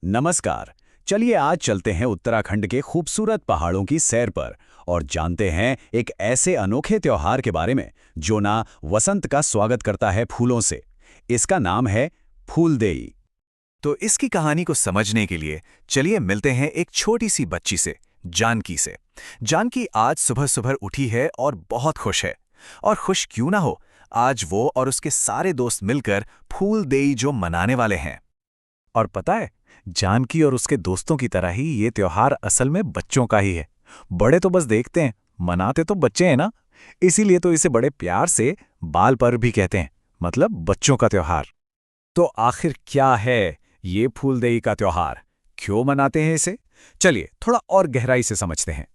नमस्कार। चलिए आज चलते हैं उत्तराखंड के खूबसूरत पहाड़ों की सैर पर और जानते हैं एक ऐसे अनोखे त्योहार के बारे में जो ना वसंत का स्वागत करता है फूलों से। इसका नाम है फूलदेई। तो इसकी कहानी को समझने के लिए चलिए मिलते हैं एक छोटी सी बच्ची से, जानकी से। जानकी आज सुबह सुबह उठी है और बहुत खुश है। और खुश क्यों ना हो, आज वो और उसके सारे दोस्त मिलकर फूलदेई जो मनाने वाले हैं। और पता है, जानकी और उसके दोस्तों की तरह ही ये त्योहार असल में बच्चों का ही है। बड़े तो बस देखते हैं, मनाते तो बच्चे हैं ना। इसीलिए तो इसे बड़े प्यार से बाल पर्व भी कहते हैं, मतलब बच्चों का त्योहार। तो आखिर क्या है ये फूलदेई का त्योहार, क्यों मनाते हैं इसे? चलिए थोड़ा और गहराई से समझते हैं।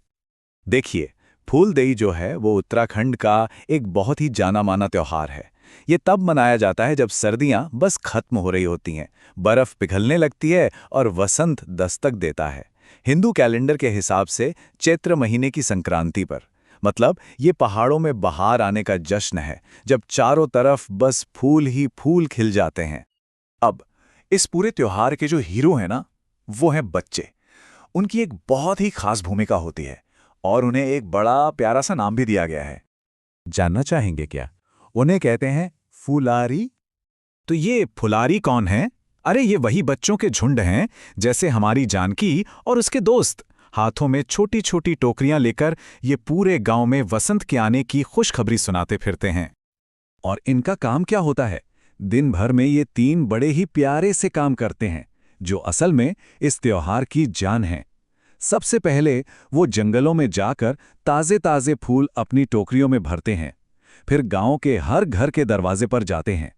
देखिए, फूलदेई जो है वो उत्तराखंड का एक बहुत ही जाना माना त्योहार है। ये तब मनाया जाता है जब सर्दियां बस खत्म हो रही होती हैं, बर्फ पिघलने लगती है और वसंत दस्तक देता है। हिंदू कैलेंडर के हिसाब से चैत्र महीने की संक्रांति पर। मतलब ये पहाड़ों में बहार आने का जश्न है, जब चारों तरफ बस फूल ही फूल खिल जाते हैं। अब इस पूरे त्योहार के जो हीरो हैं ना, वो हैं बच्चे। उनकी एक बहुत ही खास भूमिका होती है और उन्हें एक बड़ा प्यारा सा नाम भी दिया गया है। जानना चाहेंगे क्या? उन्हें कहते हैं फुलारी। तो ये फुलारी कौन है? अरे ये वही बच्चों के झुंड हैं, जैसे हमारी जानकी और उसके दोस्त। हाथों में छोटी छोटी टोकरियां लेकर ये पूरे गांव में वसंत के आने की खुशखबरी सुनाते फिरते हैं। और इनका काम क्या होता है? दिन भर में ये तीन बड़े ही प्यारे से काम करते हैं, जो असल में इस त्योहार की जान है। सबसे पहले वो जंगलों में जाकर ताजे ताजे फूल अपनी टोकरियों में भरते हैं। फिर गांव के हर घर के दरवाजे पर जाते हैं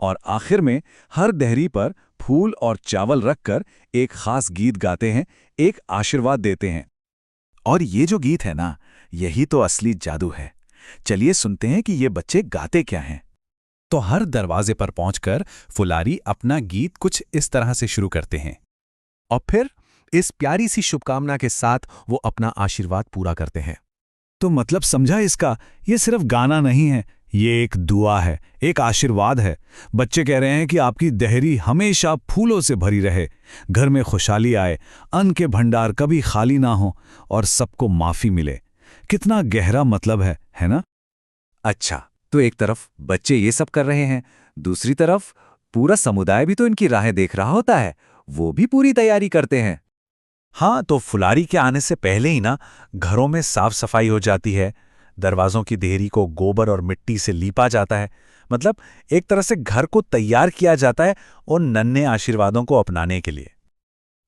और आखिर में हर देहरी पर फूल और चावल रखकर एक खास गीत गाते हैं, एक आशीर्वाद देते हैं। और ये जो गीत है ना, यही तो असली जादू है। चलिए सुनते हैं कि ये बच्चे गाते क्या हैं। तो हर दरवाजे पर पहुंचकर फुलारी अपना गीत कुछ इस तरह से शुरू करते हैं और फिर इस प्यारी सी शुभकामना के साथ वो अपना आशीर्वाद पूरा करते हैं। तो मतलब समझा इसका, ये सिर्फ गाना नहीं है, ये एक दुआ है, एक आशीर्वाद है। बच्चे कह रहे हैं कि आपकी देहरी हमेशा फूलों से भरी रहे, घर में खुशहाली आए, अन्न के भंडार कभी खाली ना हो और सबको माफी मिले। कितना गहरा मतलब है ना? अच्छा, तो एक तरफ बच्चे ये सब कर रहे हैं, दूसरी तरफ पूरा समुदाय भी तो इनकी राहें देख रहा होता है। वो भी पूरी तैयारी करते हैं। हाँ, तो फुलारी के आने से पहले ही ना घरों में साफ सफाई हो जाती है। दरवाजों की देहरी को गोबर और मिट्टी से लीपा जाता है। मतलब एक तरह से घर को तैयार किया जाता है उन नन्हे आशीर्वादों को अपनाने के लिए।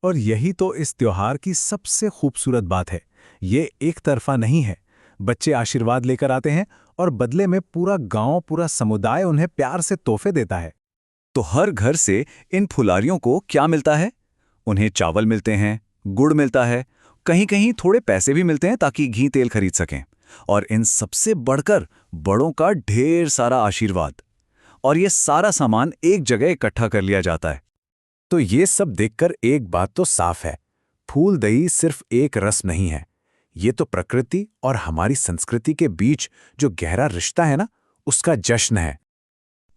और यही तो इस त्योहार की सबसे खूबसूरत बात है। ये एक तरफा नहीं है। बच्चे आशीर्वाद लेकर आते हैं और बदले में पूरा गांव, पूरा समुदाय उन्हें प्यार से तोहफे देता है। तो हर घर से इन फुलारियों को क्या मिलता है? उन्हें चावल मिलते हैं, गुड़ मिलता है, कहीं कहीं थोड़े पैसे भी मिलते हैं ताकि घी तेल खरीद सकें। और इन सबसे बढ़कर बड़ों का ढेर सारा आशीर्वाद। और ये सारा सामान एक जगह इकट्ठा कर लिया जाता है। तो ये सब देखकर एक बात तो साफ है, फूलदेई सिर्फ एक रस्म नहीं है। ये तो प्रकृति और हमारी संस्कृति के बीच जो गहरा रिश्ता है ना, उसका जश्न है।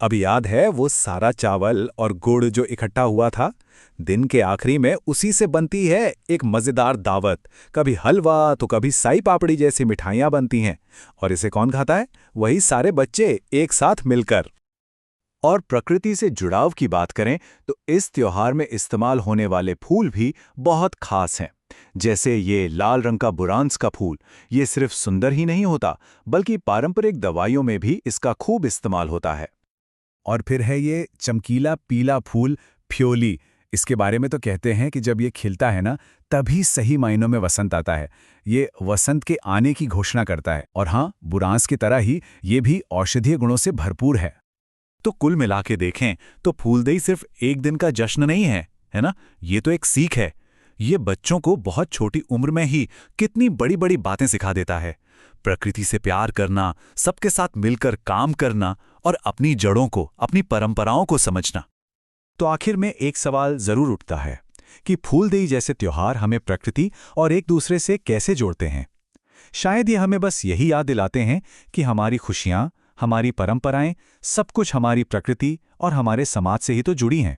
अब याद है वो सारा चावल और गुड़ जो इकट्ठा हुआ था? दिन के आखिरी में उसी से बनती है एक मजेदार दावत। कभी हलवा तो कभी साई पापड़ी जैसी मिठाइयां बनती हैं। और इसे कौन खाता है? वही सारे बच्चे एक साथ मिलकर। और प्रकृति से जुड़ाव की बात करें तो इस त्योहार में इस्तेमाल होने वाले फूल भी बहुत खास हैं। जैसे ये लाल रंग का बुरांस का फूल, ये सिर्फ सुंदर ही नहीं होता, बल्कि पारंपरिक दवाइयों में भी इसका खूब इस्तेमाल होता है। और फिर है ये चमकीला पीला फूल फ्योली। इसके बारे में तो कहते हैं कि जब ये खिलता है ना, तभी सही मायनों में वसंत आता है। ये वसंत के आने की घोषणा करता है। और हाँ, बुरांस की तरह ही ये भी औषधीय गुणों से भरपूर है। तो कुल मिला के देखें तो फूलदेई सिर्फ एक दिन का जश्न नहीं है ना? ये तो एक सीख है। ये बच्चों को बहुत छोटी उम्र में ही कितनी बड़ी बड़ी बातें सिखा देता है। प्रकृति से प्यार करना, सबके साथ मिलकर काम करना और अपनी जड़ों को, अपनी परंपराओं को समझना। तो आखिर में एक सवाल जरूर उठता है कि फूलदेई जैसे त्योहार हमें प्रकृति और एक दूसरे से कैसे जोड़ते हैं? शायद ये हमें बस यही याद दिलाते हैं कि हमारी खुशियां, हमारी परंपराएं, सब कुछ हमारी प्रकृति और हमारे समाज से ही तो जुड़ी हैं।